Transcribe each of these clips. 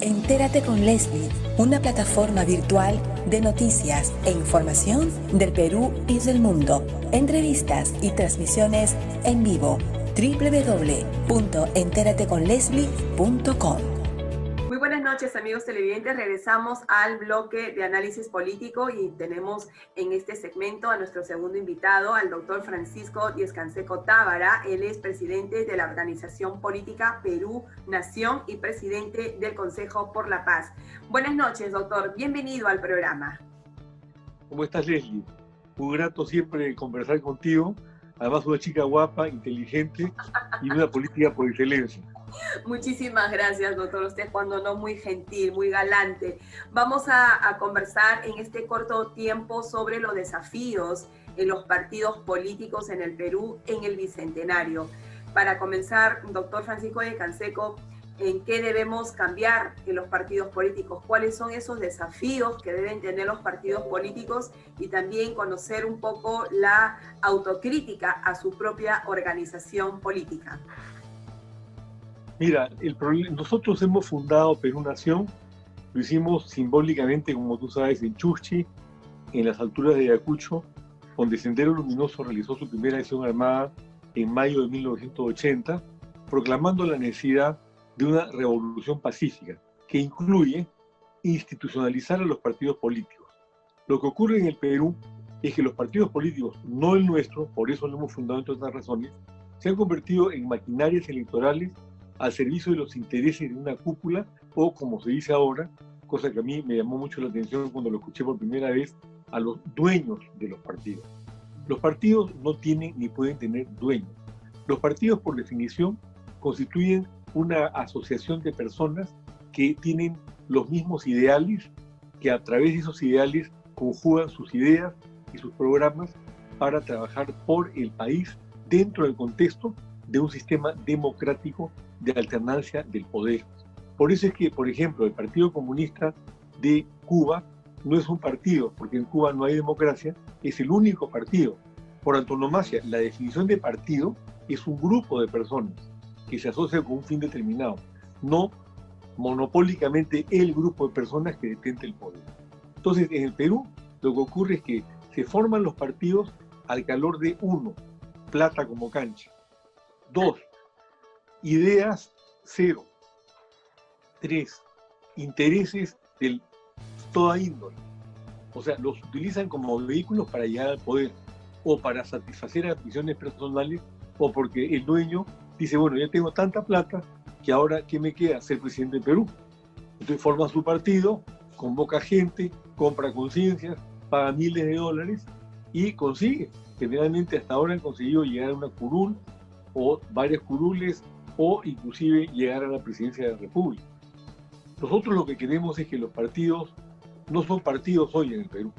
Entérate con Leslie, una plataforma virtual de noticias e información del Perú y del mundo. Entrevistas y transmisiones en vivo. www.enterateconleslie.com. Muy buenas noches, amigos televidentes. Regresamos al bloque de análisis político y tenemos en este segmento a nuestro segundo invitado, al doctor Francisco Díez-Canseco Tábara. Él es presidente de la organización política Perú Nación y presidente del Consejo por la Paz. Buenas noches, doctor. Bienvenido al programa. ¿Cómo estás, Leslie? Muy grato siempre conversar contigo. Además, una chica guapa, inteligente y una política por excelencia. Muchísimas gracias, doctor. Usted cuando no muy gentil, muy galante. Vamos a conversar en este corto tiempo sobre los desafíos en los partidos políticos en el Perú en el Bicentenario. Para comenzar, doctor Francisco Díez-Canseco, ¿en qué debemos cambiar en los partidos políticos? ¿Cuáles son esos desafíos que deben tener los partidos políticos? Y también conocer un poco la autocrítica a su propia organización política. Mira, nosotros hemos fundado Perú Nación, lo hicimos simbólicamente, como tú sabes, en Chuchi, en las alturas de Ayacucho, donde Sendero Luminoso realizó su primera acción armada en mayo de 1980, proclamando la necesidad de una revolución pacífica, que incluye institucionalizar a los partidos políticos. Lo que ocurre en el Perú es que los partidos políticos, no el nuestro, por eso lo hemos fundado entre otras razones, se han convertido en maquinarias electorales al servicio de los intereses de una cúpula, o como se dice ahora, cosa que a mí me llamó mucho la atención cuando lo escuché por primera vez, a los dueños de los partidos. Los partidos no tienen ni pueden tener dueños. Los partidos, por definición, constituyen una asociación de personas que tienen los mismos ideales, que a través de esos ideales conjugan sus ideas y sus programas para trabajar por el país dentro del contexto de un sistema democrático de alternancia del poder. Por eso es que, por ejemplo, el Partido Comunista de Cuba no es un partido, porque en Cuba no hay democracia, es el único partido. Por antonomasia, la definición de partido es un grupo de personas que se asocia con un fin determinado, no monopólicamente el grupo de personas que detenta el poder. Entonces, en el Perú, lo que ocurre es que se forman los partidos al calor de 1, plata como cancha; 2, ideas 0; 3, intereses de toda índole. O sea, los utilizan como vehículos para llegar al poder, o para satisfacer ambiciones personales, o porque el dueño dice, bueno, ya tengo tanta plata que ahora, ¿qué me queda? Ser presidente de Perú. Entonces forma su partido, convoca gente, compra conciencias, paga miles de dólares y consigue. Generalmente hasta ahora han conseguido llegar a una curul o varias curules, o inclusive llegar a la presidencia de la República. Nosotros lo que queremos es que los partidos no son partidos hoy en el Perú.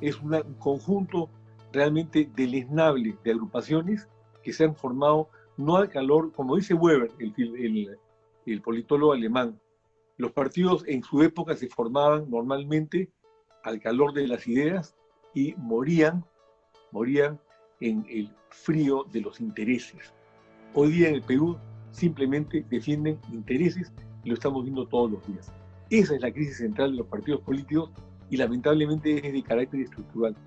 Es un conjunto realmente deleznable de agrupaciones que se han formado no al calor, como dice Weber, el politólogo alemán. Los partidos en su época se formaban normalmente al calor de las ideas y morían en el frío de los intereses. Hoy día en el Perú simplemente defienden intereses y lo estamos viendo todos los días. Esa es la crisis central de los partidos políticos y lamentablemente es de carácter estructural.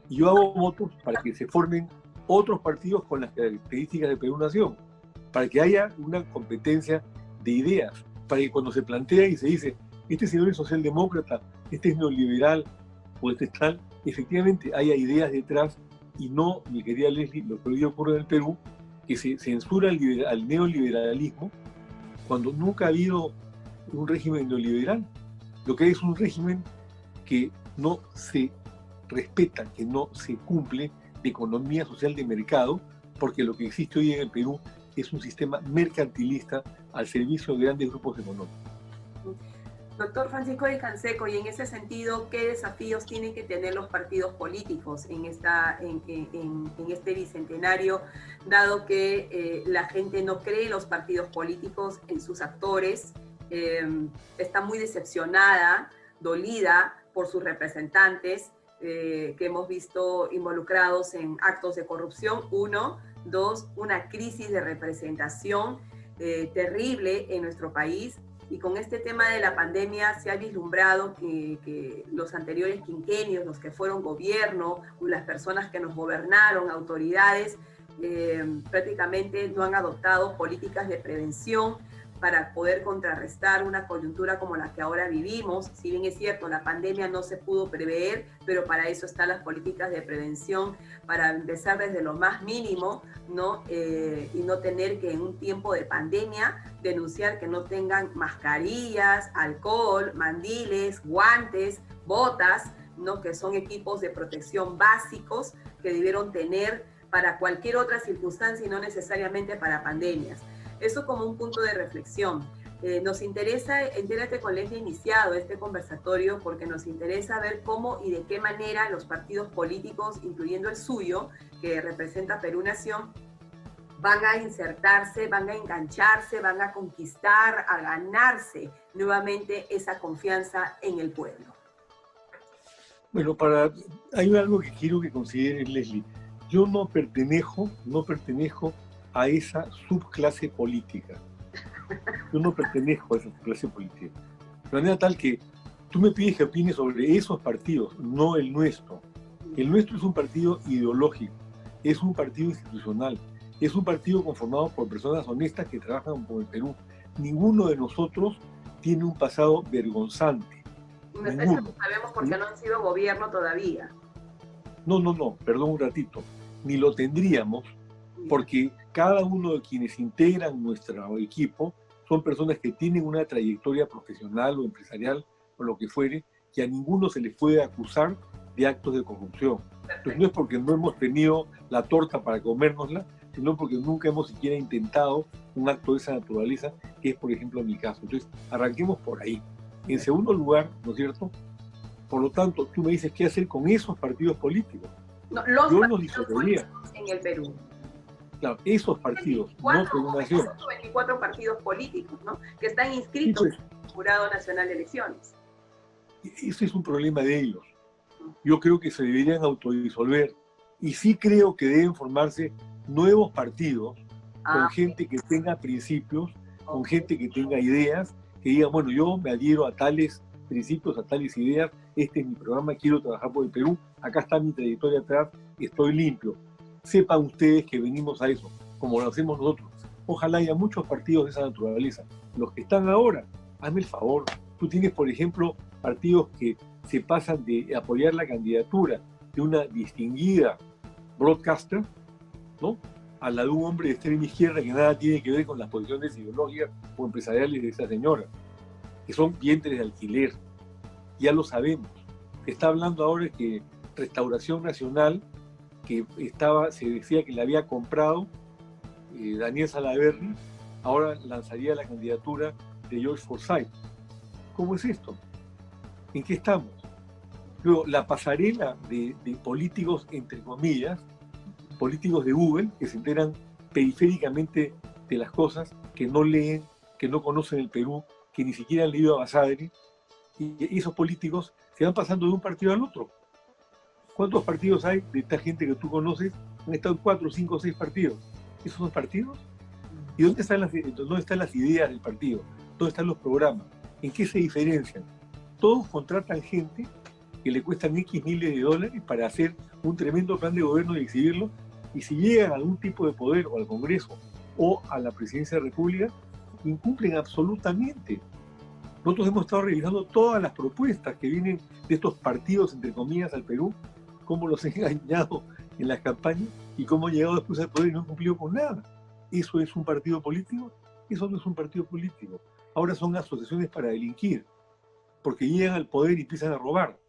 Y yo hago votos para que se formen otros partidos con las características de Perú Nación, para que haya una competencia de ideas, para que cuando se plantea y se dice, este señor es socialdemócrata, este es neoliberal o este es tal, efectivamente haya ideas detrás y no, mi querida Leslie, lo que hoy día ocurre en el Perú, que se censura al neoliberalismo cuando nunca ha habido un régimen neoliberal. Lo que hay es un régimen que no se respeta, que no se cumple de economía social de mercado, porque lo que existe hoy en el Perú es un sistema mercantilista al servicio de grandes grupos económicos. Doctor Francisco Díez-Canseco, y en ese sentido, ¿qué desafíos tienen que tener los partidos políticos en este bicentenario, dado que la gente no cree en los partidos políticos, en sus actores, está muy decepcionada, dolida por sus representantes, que hemos visto involucrados en actos de corrupción? 1, 2, una crisis de representación terrible en nuestro país. y con este tema de la pandemia se ha vislumbrado que los anteriores quinquenios, los que fueron gobierno, las personas que nos gobernaron, autoridades, prácticamente no han adoptado políticas de prevención para poder contrarrestar una coyuntura como la que ahora vivimos. Si bien es cierto, la pandemia no se pudo prever, pero para eso están las políticas de prevención, para empezar desde lo más mínimo, ¿no? Y no tener que en un tiempo de pandemia denunciar que no tengan mascarillas, alcohol, mandiles, guantes, botas, ¿no? Que son equipos de protección básicos que debieron tener para cualquier otra circunstancia y no necesariamente para pandemias. Eso como un punto de reflexión. Nos interesa, entérate con Leslie iniciado este conversatorio porque nos interesa ver cómo y de qué manera los partidos políticos, incluyendo el suyo, que representa Perú Nación, van a insertarse, van a engancharse, van a conquistar, a ganarse nuevamente esa confianza en el pueblo. Bueno, hay algo que quiero que consideres, Leslie. Yo no pertenezco a esa subclase política. Yo no pertenezco a esa subclase política. De manera tal que tú me pides que opine sobre esos partidos, no el nuestro. El nuestro es un partido ideológico, es un partido institucional, es un partido conformado por personas honestas que trabajan por el Perú. Ninguno de nosotros tiene un pasado vergonzante. Eso lo sabemos porque no han sido gobierno todavía. No, perdón un ratito. Ni lo tendríamos, porque cada uno de quienes integran nuestro equipo son personas que tienen una trayectoria profesional o empresarial o lo que fuere, que a ninguno se les puede acusar de actos de corrupción. Entonces no es porque no hemos tenido la torta para comérnosla, sino porque nunca hemos siquiera intentado un acto de esa naturaleza, que es por ejemplo mi caso. Entonces arranquemos por ahí. En segundo lugar, ¿no es cierto? Por lo tanto, tú me dices qué hacer con esos partidos políticos. No, los Yo partidos políticos en el Perú. Claro, esos partidos, 24, no Perú Nación. 24 partidos políticos, ¿no? Que están inscritos sí, pues, en el Jurado Nacional de Elecciones. Ese es un problema de ellos. Yo creo que se deberían autodisolver y sí creo que deben formarse nuevos partidos con gente que tenga principios, con gente que tenga ideas, que diga, bueno, yo me adhiero a tales principios, a tales ideas, este es mi programa, quiero trabajar por el Perú, acá está mi trayectoria atrás, estoy limpio. Sepan ustedes que venimos a eso, como lo hacemos nosotros. Ojalá haya muchos partidos de esa naturaleza. Los que están ahora, hazme el favor. Tú tienes, por ejemplo, partidos que se pasan de apoyar la candidatura de una distinguida broadcaster, ¿no?, a la de un hombre de extrema izquierda que nada tiene que ver con las posiciones ideológicas o empresariales de esa señora, que son vientres de alquiler. Ya lo sabemos. Se está hablando ahora que Restauración Nacional, que se decía que la había comprado Daniel Salaverry, ahora lanzaría la candidatura de George Forsyth. ¿Cómo es esto? ¿En qué estamos? Luego, la pasarela de políticos, entre comillas, políticos de Google, que se enteran periféricamente de las cosas, que no leen, que no conocen el Perú, que ni siquiera han leído a Basadre, y esos políticos se van pasando de un partido al otro. ¿Cuántos partidos hay de esta gente que tú conoces? Han estado 4, 5, 6 partidos. ¿Esos son partidos? ¿Y dónde están las ideas del partido? ¿Dónde están los programas? ¿En qué se diferencian? Todos contratan gente que le cuestan X miles de dólares para hacer un tremendo plan de gobierno y exhibirlo, y si llegan a algún tipo de poder, o al Congreso, o a la Presidencia de la República, incumplen absolutamente. Nosotros hemos estado revisando todas las propuestas que vienen de estos partidos, entre comillas, al Perú, cómo los han engañado en las campañas y cómo han llegado después al poder y no han cumplido con nada. ¿Eso es un partido político? Eso no es un partido político. Ahora son asociaciones para delinquir, porque llegan al poder y empiezan a robar.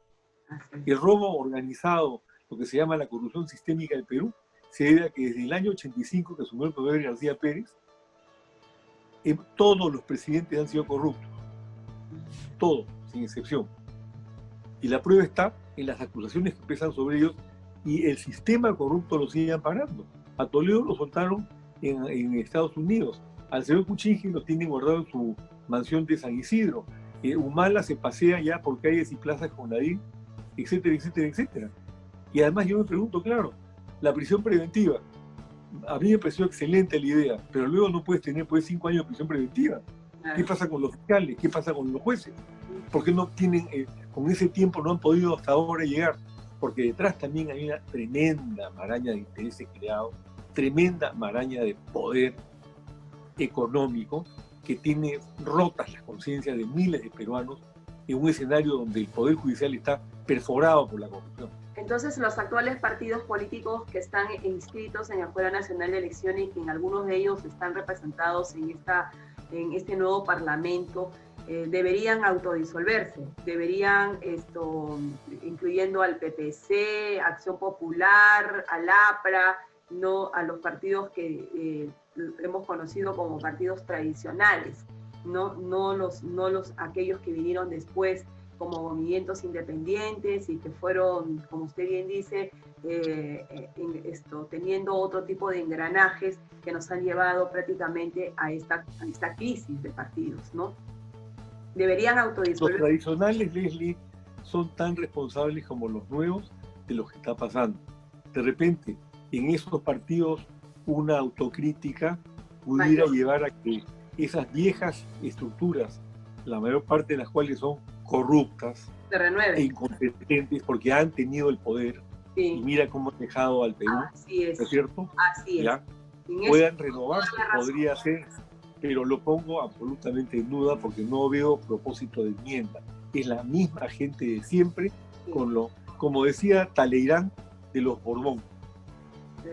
El robo organizado, lo que se llama la corrupción sistémica del Perú, se debe a que desde el año 85, que asumió el poder García Pérez, todos los presidentes han sido corruptos. Todos, sin excepción. Y la prueba está en las acusaciones que pesan sobre ellos, y el sistema corrupto lo sigue amparando. A Toledo lo soltaron en Estados Unidos. Al señor Kuczynski lo tienen guardado en su mansión de San Isidro. Humala se pasea ya por calles y plazas con Nadine, etcétera, etcétera, etcétera. Y además yo me pregunto, claro, la prisión preventiva, a mí me pareció excelente la idea, pero luego no puedes tener 5 años de prisión preventiva. ¿Qué pasa con los fiscales? ¿Qué pasa con los jueces? ¿Por qué no tienen, con ese tiempo no han podido hasta ahora llegar? Porque detrás también hay una tremenda maraña de intereses creados, tremenda maraña de poder económico que tiene rotas las conciencias de miles de peruanos en un escenario donde el Poder Judicial está perforado por la corrupción. Entonces, los actuales partidos políticos que están inscritos en el Jurado Nacional de Elecciones y que en algunos de ellos están representados en este nuevo Parlamento, deberían autodisolverse, deberían, incluyendo al PPC, Acción Popular, al APRA, no a los partidos que hemos conocido como partidos tradicionales, no aquellos que vinieron después como movimientos independientes y que fueron, como usted bien dice, teniendo otro tipo de engranajes que nos han llevado prácticamente a esta crisis de partidos, ¿no? Deberían autodisolver. Los tradicionales, Leslie, son tan responsables como los nuevos de lo que está pasando. De repente, en esos partidos, una autocrítica pudiera llevar a que esas viejas estructuras, la mayor parte de las cuales son corruptas e incompetentes porque han tenido el poder, y mira cómo han dejado al Perú, así es, ¿no es cierto? Así ¿Ya? Puedan renovarse, podría ser, pero lo pongo absolutamente en duda porque no veo propósito de enmienda. Es la misma gente de siempre, como decía Talleyrand de los Borbón.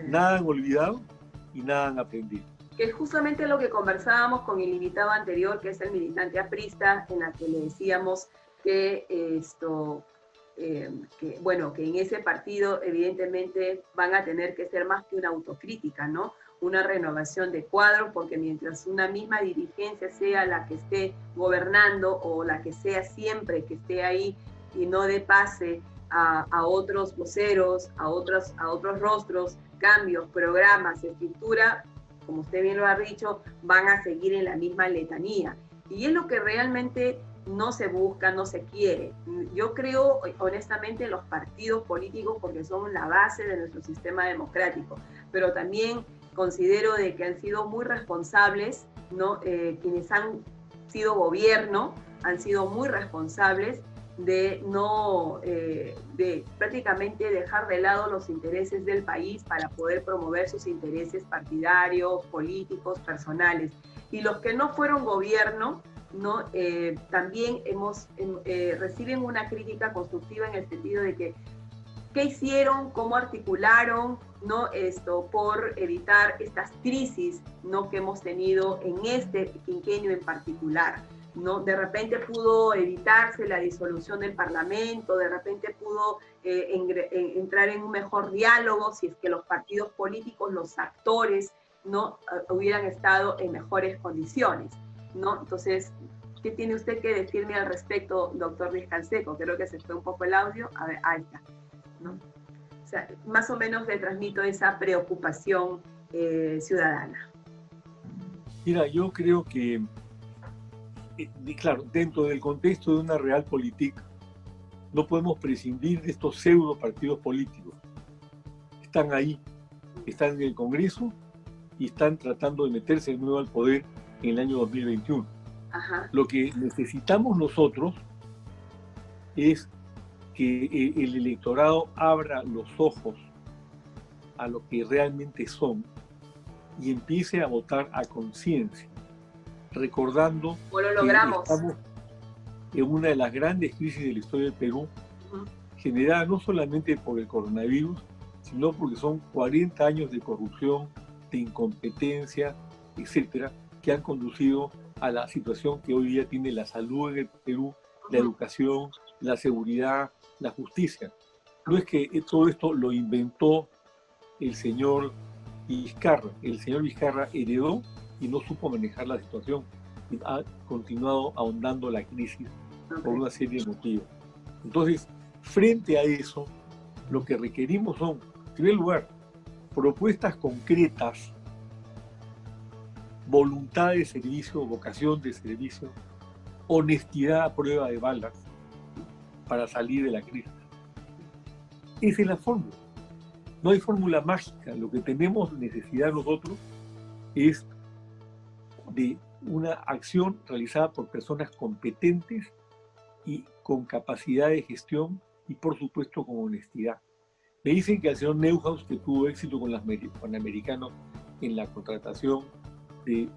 Nada han olvidado y nada han aprendido. Que es justamente lo que conversábamos con el invitado anterior, que es el militante aprista, en la que le decíamos que que en ese partido evidentemente van a tener que ser más que una autocrítica, ¿no? Una renovación de cuadros, porque mientras una misma dirigencia sea la que esté gobernando o la que sea siempre que esté ahí y no dé pase a otros voceros, a otros rostros, cambios, programas, escritura, como usted bien lo ha dicho, van a seguir en la misma letanía. Y es lo que realmente no se busca, no se quiere. Yo creo honestamente en los partidos políticos porque son la base de nuestro sistema democrático, pero también considero de que han sido muy responsables, ¿no? Quienes han sido gobierno han sido muy responsables de prácticamente dejar de lado los intereses del país para poder promover sus intereses partidarios, políticos, personales. Y los que no fueron gobierno, ¿no? También reciben una crítica constructiva en el sentido de que qué hicieron, cómo articularon, ¿no? Por evitar estas crisis, ¿no? Que hemos tenido en este quinquenio en particular, ¿no? De repente pudo evitarse la disolución del Parlamento, de repente pudo entrar en un mejor diálogo si es que los partidos políticos, los actores, ¿no? Hubieran estado en mejores condiciones, ¿no? Entonces, ¿qué tiene usted que decirme al respecto, doctor Luis Canseco? Creo que se fue un poco el audio. A ver, ahí está, ¿no? O sea, más o menos le transmito esa preocupación ciudadana. Mira, yo creo que, claro, dentro del contexto de una realpolitik, no podemos prescindir de estos pseudo partidos políticos. Están ahí, están en el Congreso y están tratando de meterse de nuevo al poder en el año 2021. Ajá. Lo que necesitamos nosotros es que el electorado abra los ojos a lo que realmente son y empiece a votar a conciencia, recordando que estamos en una de las grandes crisis de la historia del Perú, generada no solamente por el coronavirus, sino porque son 40 años de corrupción, de incompetencia, etcétera, que han conducido a la situación que hoy día tiene la salud en el Perú, la educación, la seguridad, la justicia. No es que todo esto lo inventó el señor Vizcarra. El señor Vizcarra heredó y no supo manejar la situación. Y ha continuado ahondando la crisis por una serie de motivos. Entonces, frente a eso, lo que requerimos son, en primer lugar, propuestas concretas, voluntad de servicio, vocación de servicio, honestidad a prueba de balas para salir de la crisis. Esa es la fórmula. No hay fórmula mágica. Lo que tenemos necesidad nosotros es de una acción realizada por personas competentes y con capacidad de gestión y, por supuesto, con honestidad. Me dicen que el señor Neuhaus, que tuvo éxito con los panamericanos en la contratación de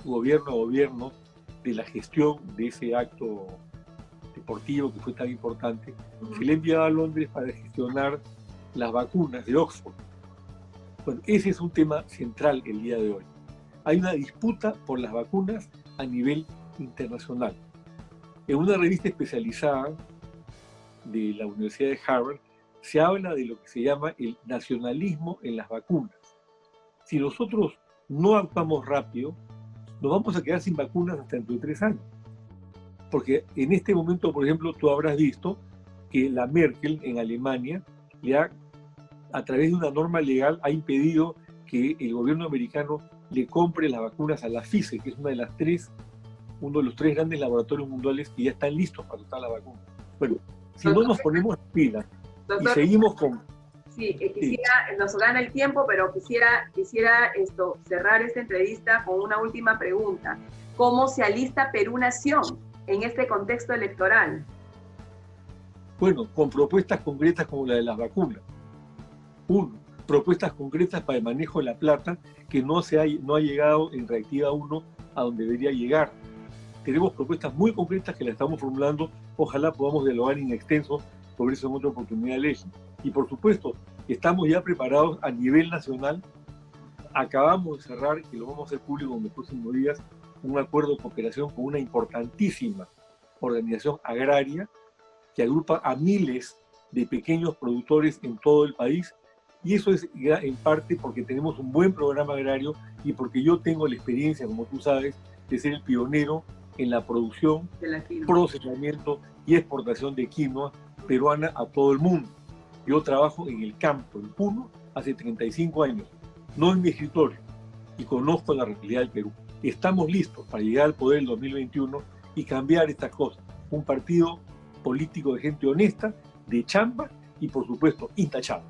gobierno a gobierno de la gestión de ese acto deportivo que fue tan importante, se le enviaba a Londres para gestionar las vacunas de Oxford. Bueno, ese es un tema central el día de hoy. Hay una disputa por las vacunas a nivel internacional. En una revista especializada de la Universidad de Harvard se habla de lo que se llama el nacionalismo en las vacunas. Si nosotros no actuamos rápido, nos vamos a quedar sin vacunas hasta dentro de 3 años. Porque en este momento, por ejemplo, tú habrás visto que la Merkel en Alemania a través de una norma legal ha impedido que el gobierno americano le compre las vacunas a la Pfizer, que es uno de los 3 grandes laboratorios mundiales que ya están listos para usar la vacuna. Bueno, si no nos ponemos las pilas y seguimos con... Sí, nos gana el tiempo, pero quisiera cerrar esta entrevista con una última pregunta. ¿Cómo se alista Perú Nación en este contexto electoral? Bueno, con propuestas concretas como la de las vacunas. 1, propuestas concretas para el manejo de la plata que no ha llegado en Reactiva 1 a donde debería llegar. Tenemos propuestas muy concretas que las estamos formulando. Ojalá podamos dialogar en extenso sobre eso en otra oportunidad de ley. Y por supuesto, estamos ya preparados a nivel nacional. Acabamos de cerrar, que lo vamos a hacer público en los próximos días, un acuerdo de cooperación con una importantísima organización agraria que agrupa a miles de pequeños productores en todo el país. Y eso es en parte porque tenemos un buen programa agrario y porque yo tengo la experiencia, como tú sabes, de ser el pionero en la producción, procesamiento y exportación de quinoa peruana a todo el mundo. Yo trabajo en el campo, en Puno, hace 35 años, no en mi escritorio, y conozco la realidad del Perú. Estamos listos para llegar al poder en 2021 y cambiar estas cosas. Un partido político de gente honesta, de chamba y, por supuesto, intachable.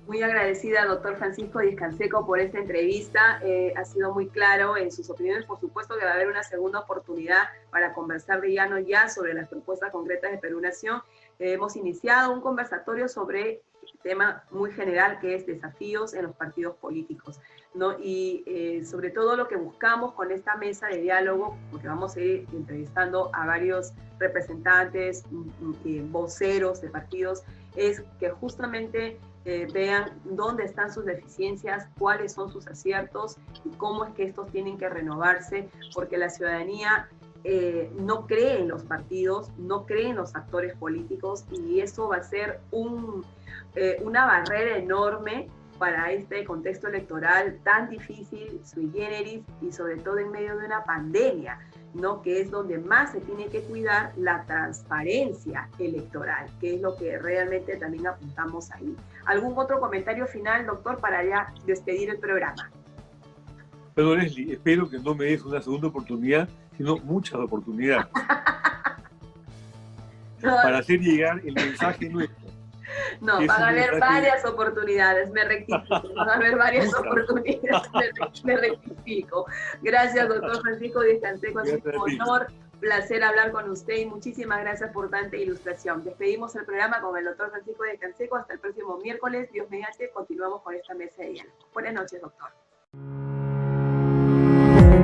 Muy agradecida, doctor Francisco Díaz-Canseco, por esta entrevista. Ha sido muy claro en sus opiniones. Por supuesto que va a haber una segunda oportunidad para conversar de llano ya sobre las propuestas concretas de Perú Nación. Hemos iniciado un conversatorio sobre un tema muy general que es desafíos en los partidos políticos, ¿no? Y sobre todo lo que buscamos con esta mesa de diálogo, porque vamos a ir entrevistando a varios representantes, voceros de partidos, es que justamente vean dónde están sus deficiencias, cuáles son sus aciertos y cómo es que estos tienen que renovarse, porque la ciudadanía no cree en los partidos, no cree en los actores políticos, y eso va a ser una barrera enorme para este contexto electoral tan difícil, sui generis, y sobre todo en medio de una pandemia, ¿no? Que es donde más se tiene que cuidar la transparencia electoral, que es lo que realmente también apuntamos ahí. ¿Algún otro comentario final, doctor, para ya despedir el programa? Bueno, Leslie, espero que no me des una segunda oportunidad, sino muchas oportunidades para hacer llegar el mensaje nuestro. No, van a haber varias oportunidades, me rectifico, van a haber varias oportunidades, me rectifico. Gracias, doctor Francisco Díaz-Canseco, ha sido un honor, placer hablar con usted y muchísimas gracias por tanta ilustración. Despedimos el programa con el doctor Francisco Díaz-Canseco, hasta el próximo miércoles, Dios mediante, continuamos con esta mesa de diálogo. Buenas noches, doctor.